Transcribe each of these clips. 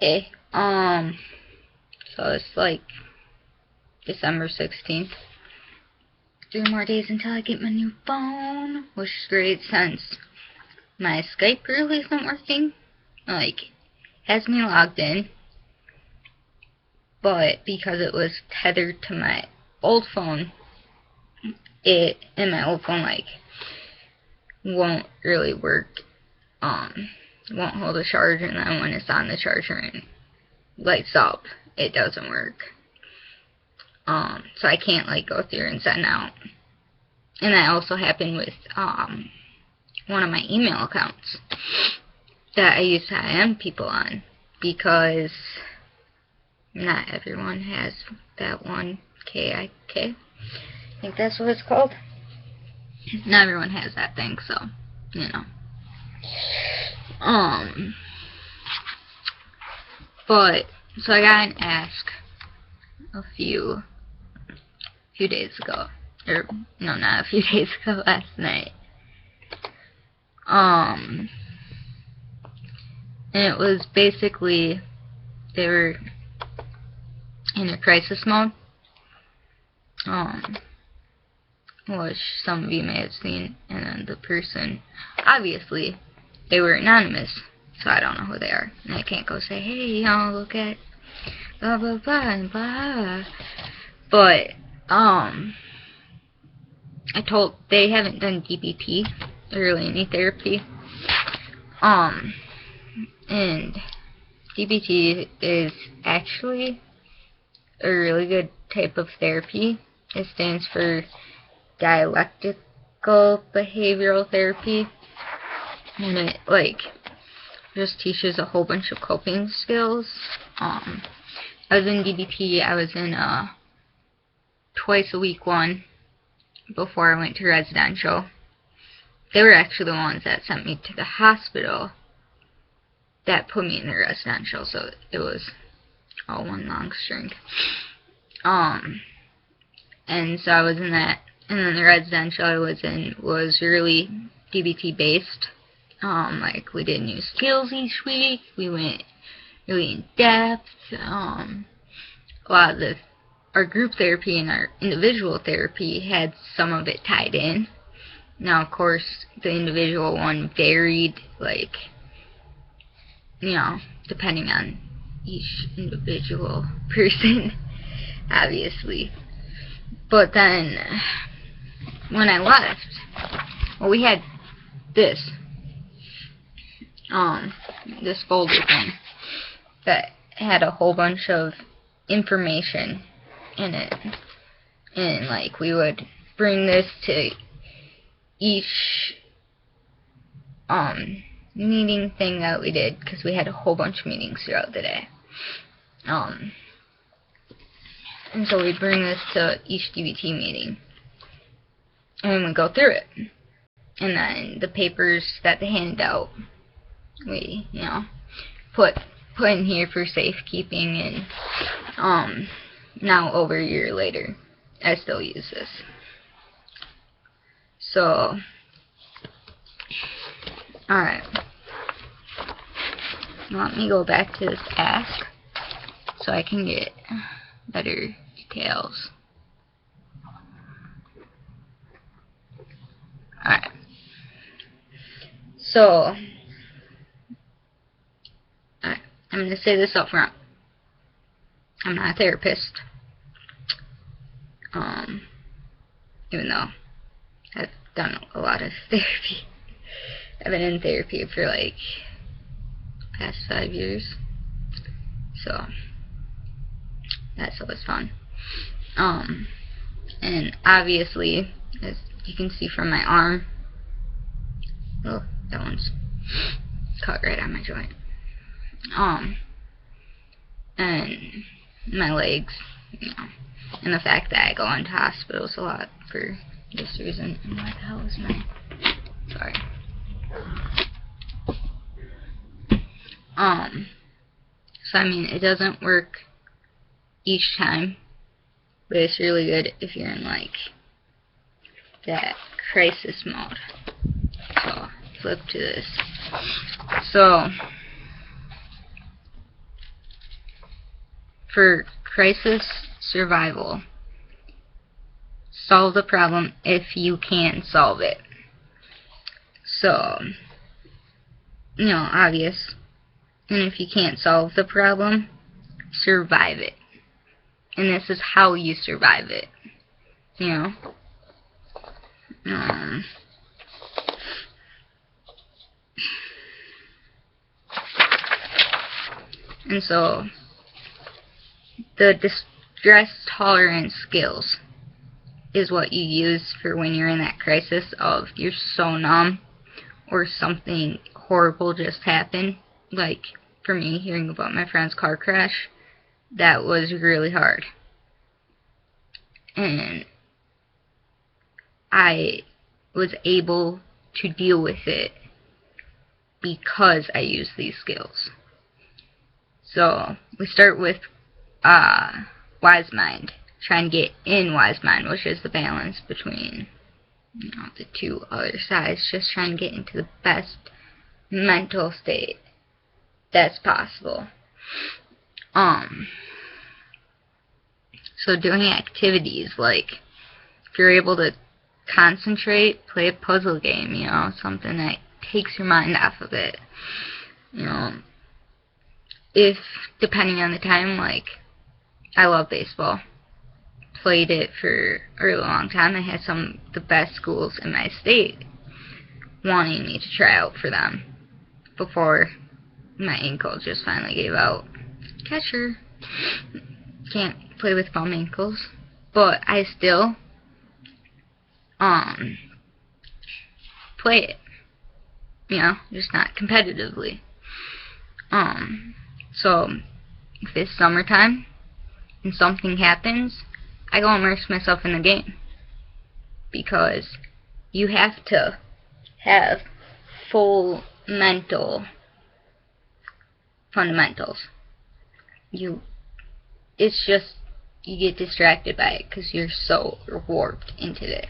Okay, so it's like December 16th. 3 more days until I get my new phone, which is great since my Skype really isn't working. Like, has me logged in, but because it was tethered to my old phone, my old phone, like, won't really work. Won't hold a charge, and then when it's on the charger and lights up, it doesn't work. So I can't, like, go through and send out. And that also happened with, one of my email accounts that I used to IM people on, because not everyone has that one KIK. I think that's what it's called. Not everyone has that thing, so, you know. But, so I got an ask a few days ago. Or, no, not a few days ago, last night. And it was basically, they were in a crisis mode, which some of you may have seen, and then the person, obviously, they were anonymous, so I don't know who they are, and I can't go say, hey, y'all, look at blah, blah, blah, and blah, but, they haven't done DBT, or really any therapy, and DBT is actually a really good type of therapy. It stands for dialectical behavioral therapy, and it, like, just teaches a whole bunch of coping skills. I was in DBT, I was in a twice a week one before I went to residential. They were actually the ones that sent me to the hospital that put me in the residential, so it was all one long string. And so I was in that, and then the residential I was in was really DBT based. Like, we did new skills each week, we went really in depth. A lot of our group therapy and our individual therapy had some of it tied in. Now, of course, the individual one varied, like, you know, depending on each individual person, obviously. But then, when I left, well, we had this folder thing that had a whole bunch of information in it, and, like, we would bring this to each meeting thing that we did, because we had a whole bunch of meetings throughout the day. And so we'd bring this to each DBT meeting, and we'd go through it. And then the papers that they handed out, we, you know, put in here for safekeeping, and now over a year later, I still use this. So, alright. Let me go back to this ask so I can get better details. Alright. So, I'm going to say this up front. I'm not a therapist. Even though I've done a lot of therapy. I've been in therapy for, like, past 5 years. So, that's always fun. And obviously, as you can see from my arm, oh, that one's caught right on my joint. And my legs, you know, and the fact that I go into hospitals a lot for this reason. And what the hell is my, sorry. So I mean, it doesn't work each time, but it's really good if you're in, like, that crisis mode. So, flip to this. So, for crisis survival, solve the problem if you can solve it. So, obvious. And if you can't solve the problem, survive it. And this is how you survive it. And so, the distress tolerance skills is what you use for when you're in that crisis of you're so numb or something horrible just happened. Like, for me, hearing about my friend's car crash, that was really hard. And I was able to deal with it because I used these skills. So, we start with Wise Mind. Trying to get in Wise Mind, which is the balance between the two other sides. Just trying to get into the best mental state that's possible. So doing activities like, if you're able to concentrate, play a puzzle game, something that takes your mind off of it. If, depending on the time, like, I love baseball. Played it for a really long time. I had some of the best schools in my state wanting me to try out for them before my ankle just finally gave out. Catcher. Can't play with bum ankles. But I still play it. Just not competitively. So if it's summertime and something happens, I go immerse myself in the game. Because you have to have full mental fundamentals. It's just, you get distracted by it because you're so warped into it.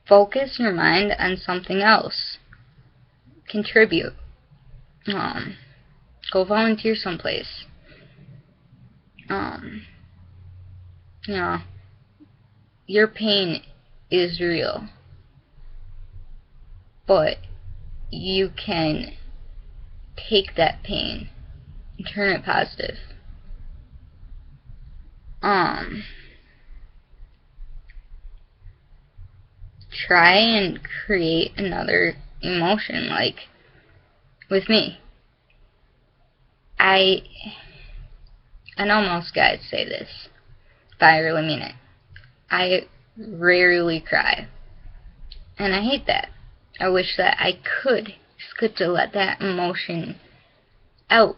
Focus your mind on something else. Contribute. Go volunteer someplace. Your pain is real. But you can take that pain and turn it positive. Try and create another emotion, like with me. I know most guys say this, but I really mean it. I rarely cry. And I hate that. I wish that I could get to let that emotion out.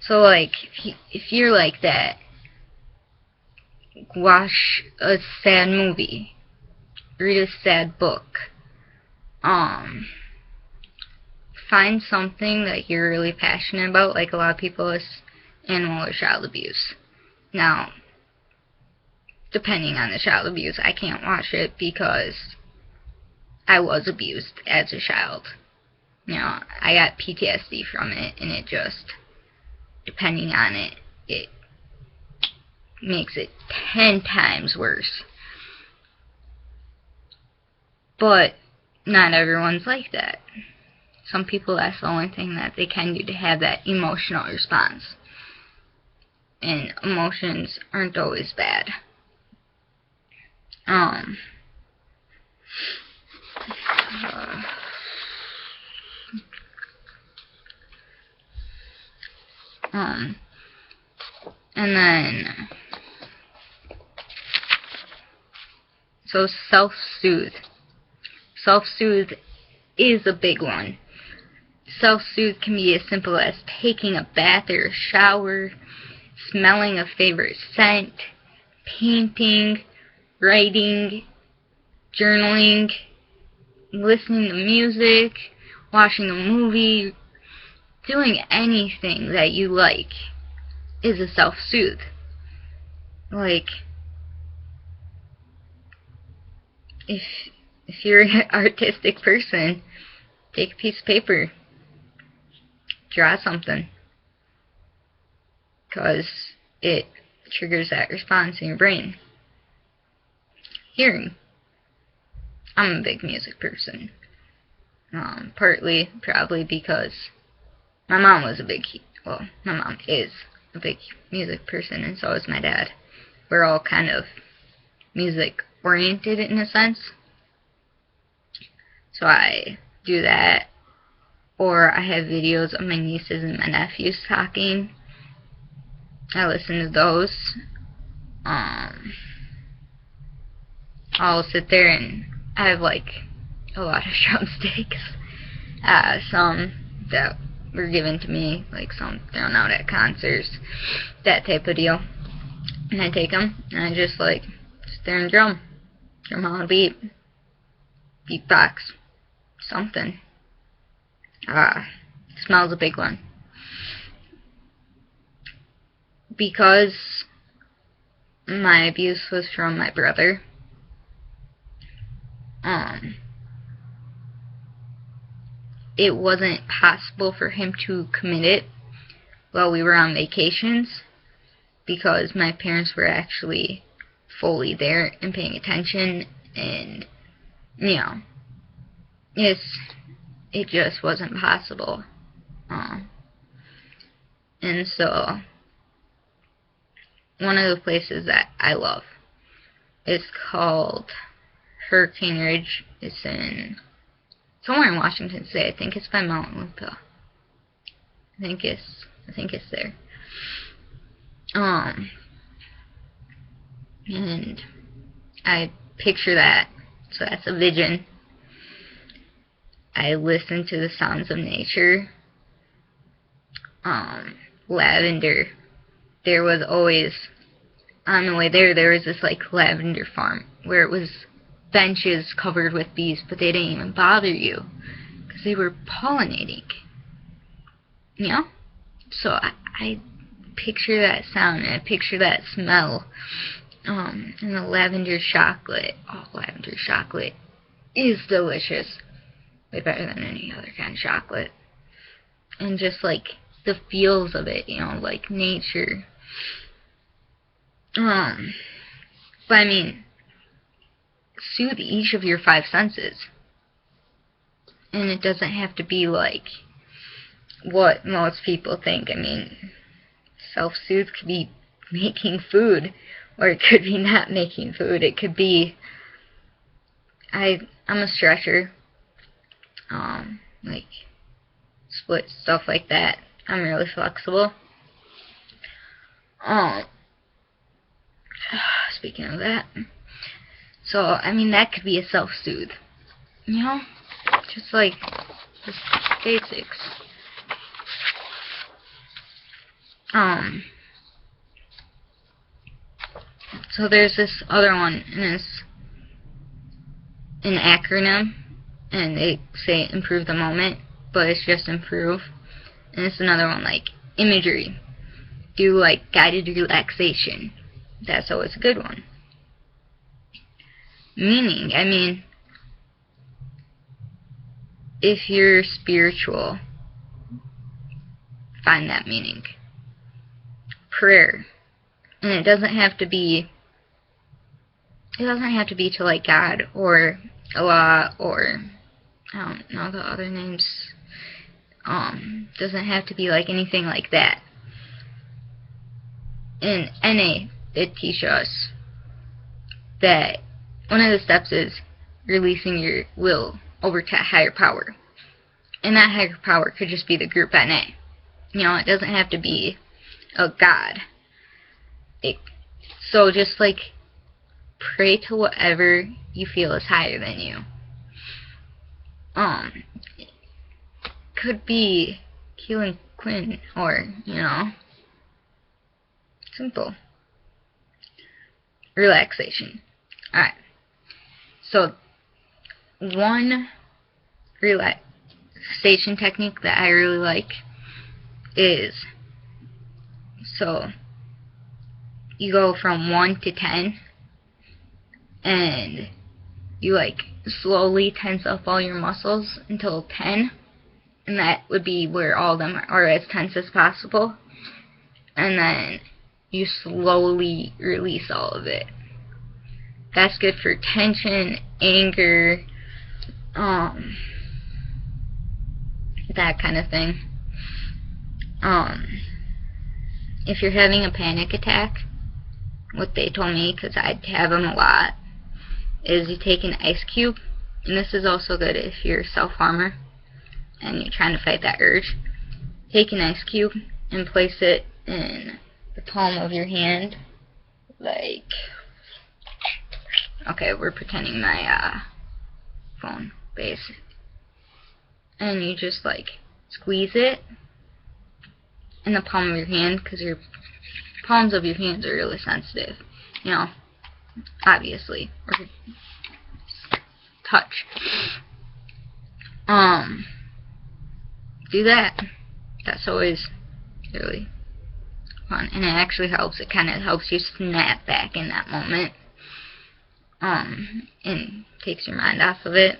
So like, if you're like that, watch a sad movie, read a sad book, find something that you're really passionate about, like a lot of people is animal or child abuse. Now, depending on the child abuse, I can't watch it because I was abused as a child. I got PTSD from it, and it just, depending on it, it makes it 10 times worse. But not everyone's like that. Some people, that's the only thing that they can do to have that emotional response. And emotions aren't always bad. And then, so self-soothe. Self-soothe is a big one. Self-soothe can be as simple as taking a bath or a shower, smelling a favorite scent, painting, writing, journaling, listening to music, watching a movie, doing anything that you like is a self-soothe. Like, if you're an artistic person, take a piece of paper, draw something, because it triggers that response in your brain. Hearing. I'm a big music person. Partly, probably because my mom was my mom is a big music person, and so is my dad. We're all kind of music oriented in a sense. So I do that, or I have videos of my nieces and my nephews talking. I listen to those. I'll sit there and I have like a lot of drumsticks. Some that were given to me, like some thrown out at concerts, that type of deal. And I take them and I just like sit there and drum on a beat, beatbox, something. Smell's a big one. Because my abuse was from my brother, it wasn't possible for him to commit it while we were on vacations, because my parents were actually fully there and paying attention, and it just wasn't possible. And so one of the places that I love is called Hurricane Ridge. It's in somewhere in Washington State. I think it's by Mount Lupa. I think it's there. And I picture that, so that's a vision. I listen to the sounds of nature. Lavender. There was always, on the way there was this like lavender farm where it was benches covered with bees, but they didn't even bother you because they were pollinating. So I picture that sound and I picture that smell. And the lavender chocolate. Oh, lavender chocolate is delicious. Way better than any other kind of chocolate. And just like the feels of it, like nature. But I mean, soothe each of your 5 senses. And it doesn't have to be like what most people think. I mean, self-soothe could be making food, or it could be not making food. It could be, I'm a stretcher. Like split stuff like that. I'm really flexible. Speaking of that, so I mean that could be a self-soothe, just like just basics. So there's this other one, and it's an acronym, and they say improve the moment, but it's just improve. And it's another one like imagery. Do like guided relaxation. That's always a good one. Meaning, I mean, if you're spiritual, find that meaning. Prayer. And it doesn't have to be to like God or Allah or I don't know the other names. Doesn't have to be like anything like that. In NA, they teach us that one of the steps is releasing your will over to a higher power. And that higher power could just be the group NA. It doesn't have to be a God. So just like pray to whatever you feel is higher than you. Could be Keelan Quinn or, simple. Relaxation. Alright. So, one relaxation technique that I really like is, so, you go from 1 to 10, and you like slowly tense up all your muscles until 10, and that would be where all of them are as tense as possible, and then you slowly release all of it. That's good for tension, anger, that kind of thing. If you're having a panic attack, what they told me, because I have them a lot, is you take an ice cube, and this is also good if you're a self-harmer and you're trying to fight that urge. Take an ice cube and place it in the palm of your hand, like, okay, we're pretending my phone base, and you just like squeeze it in the palm of your hand, because your palms of your hands are really sensitive, you know, obviously, or touch. Do that. That's always really fun, and it actually helps. It kind of helps you snap back in that moment, and takes your mind off of it.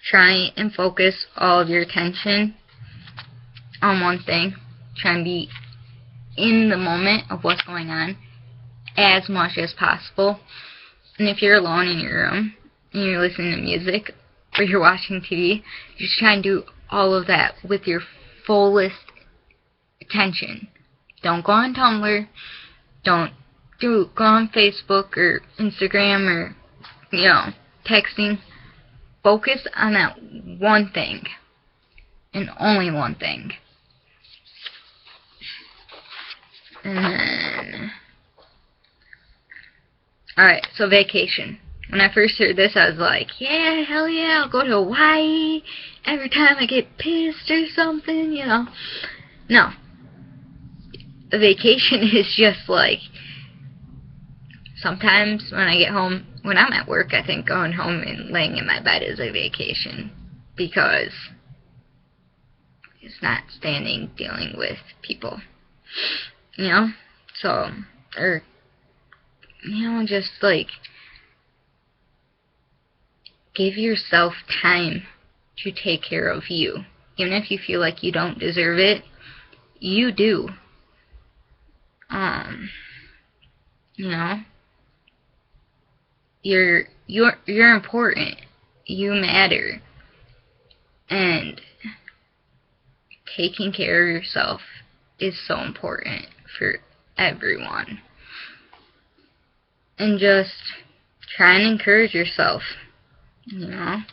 Try and focus all of your attention on one thing. Try and be in the moment of what's going on as much as possible. And if you're alone in your room and you're listening to music or you're watching TV, just try and do all of that with your fullest attention. Don't go on Tumblr. Don't go on Facebook or Instagram or, you know, texting. Focus on that one thing, and only one thing. And then, alright, so vacation. When I first heard this, I was like, yeah, hell yeah, I'll go to Hawaii every time I get pissed or something, you know. No. A vacation is just like, sometimes when I get home, when I'm at work, I think going home and laying in my bed is a vacation, because it's not standing dealing with people, you know. So, or, you know, just like give yourself time to take care of you. Even if you feel like you don't deserve it, you do. You know, you're important. You matter. And taking care of yourself is so important for everyone. And just try and encourage yourself, you know.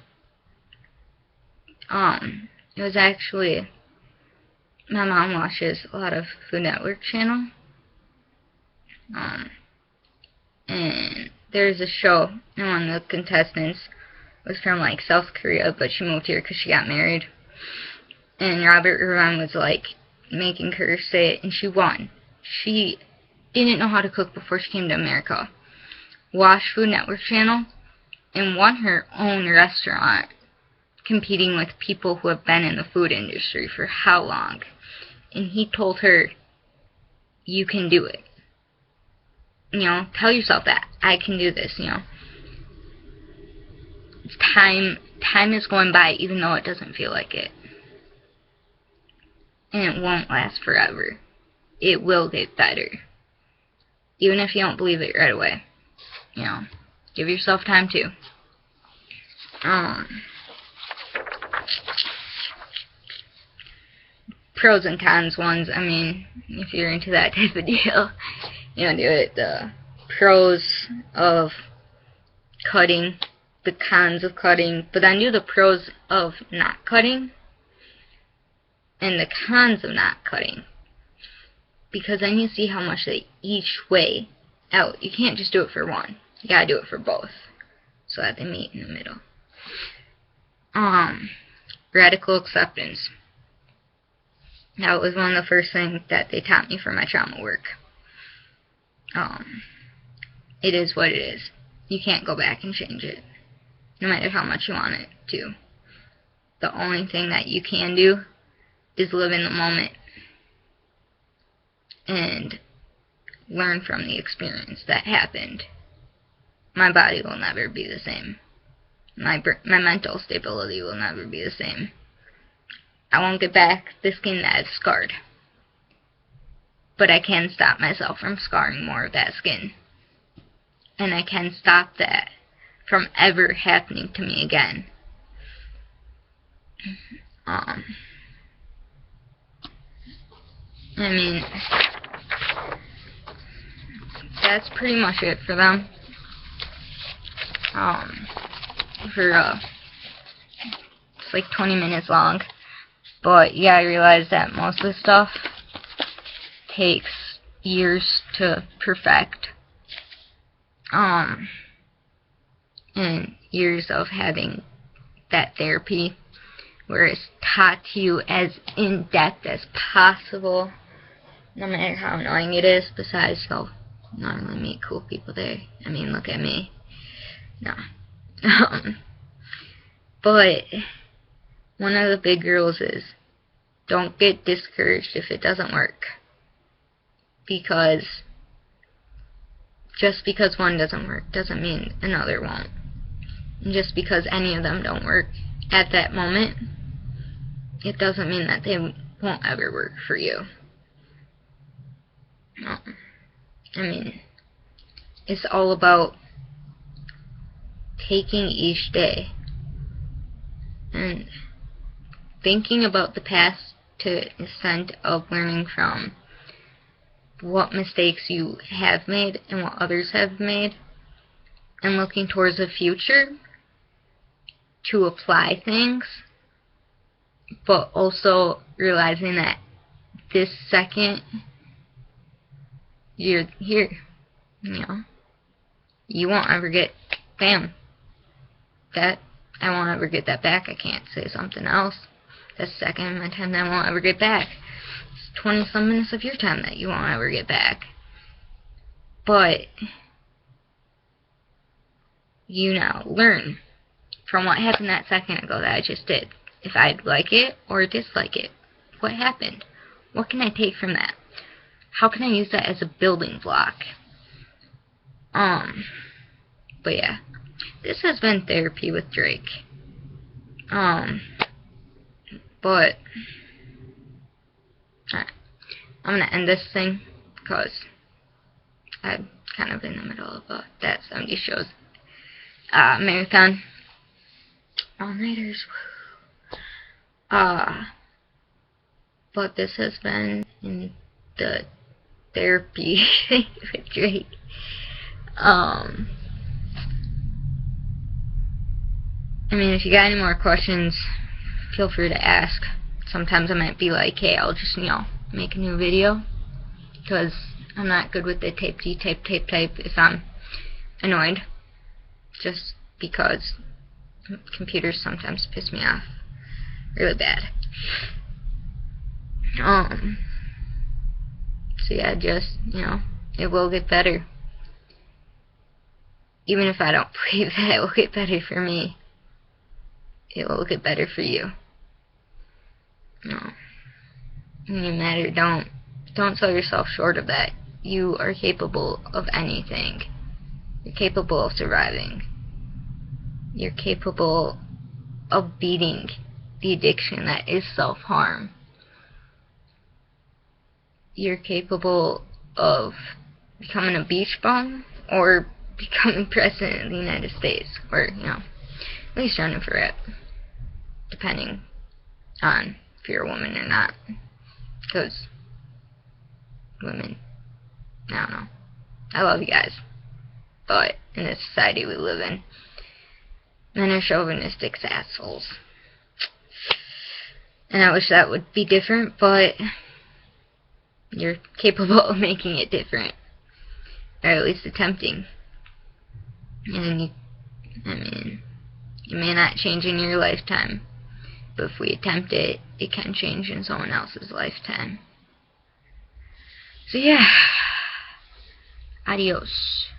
It was actually, my mom watches a lot of Food Network channel. And there's a show, and one of the contestants was from like South Korea, but she moved here because she got married. And Robert Irvine was like making her say it, and she won. She didn't know how to cook before she came to America. Watched Food Network channel and won her own restaurant, competing with people who have been in the food industry for how long. And he told her, you can do it. You know, tell yourself that. I can do this, you know. Time is going by even though it doesn't feel like it. And it won't last forever. It will get better. Even if you don't believe it right away. You know, give yourself time too. Pros and cons ones, I mean, if you're into that type of deal, you know, do it. The pros of cutting, the cons of cutting, but then do the pros of not cutting and the cons of not cutting, because then you see how much they each weigh out. You can't just do it for one. You gotta do it for both, so that they meet in the middle. Radical acceptance. That was one of the first things that they taught me for my trauma work. It is what it is. You can't go back and change it, no matter how much you want it to. The only thing that you can do is live in the moment and learn from the experience that happened my body will never be the same. My mental stability will never be the same. I won't get back the skin that is scarred. But I can stop myself from scarring more of that skin. And I can stop that from ever happening to me again. I mean, that's pretty much it for them. It's like 20 minutes long. But yeah, I realize that most of the stuff takes years to perfect. And years of having that therapy where it's taught to you as in-depth as possible, no matter how annoying it is. Besides, you'll normally meet cool people there. I mean, look at me. No. But one of the big rules is don't get discouraged if it doesn't work. Because just because one doesn't work doesn't mean another won't. And just because any of them don't work at that moment, it doesn't mean that they won't ever work for you. No. I mean, it's all about taking each day and thinking about the past to the extent of learning from what mistakes you have made and what others have made, and looking towards the future to apply things, but also realizing that this second you're here, you won't ever get, bam, that, I won't ever get that back. I can't say something else. That's the second of my time that I won't ever get back. It's 20-some minutes of your time that you won't ever get back. But you now learn from what happened that second ago that I just did. If I like it or dislike it. What happened? What can I take from that? How can I use that as a building block? But yeah. This has been Therapy with Drake. But alright. I'm gonna end this thing because I'm kind of in the middle of that 70 shows marathon. All-nighters. But this has been in the Therapy with Drake. I mean, if you got any more questions, feel free to ask. Sometimes I might be like, hey, I'll just, make a new video. Because I'm not good with the tape if I'm annoyed. Just because computers sometimes piss me off really bad. So yeah, just, it will get better. Even if I don't believe that it will get better for me, it will get better for you. No. No matter, don't sell yourself short of that. You are capable of anything. You're capable of surviving. You're capable of beating the addiction that is self-harm. You're capable of becoming a beach bum or becoming president of the United States, or, at least running for it, depending on if you're a woman or not, because women, I don't know, I love you guys, but in the society we live in, men are chauvinistic assholes, and I wish that would be different, but you're capable of making it different, or at least attempting. And you may not change in your lifetime, but if we attempt it, it can change in someone else's lifetime. So yeah, adios.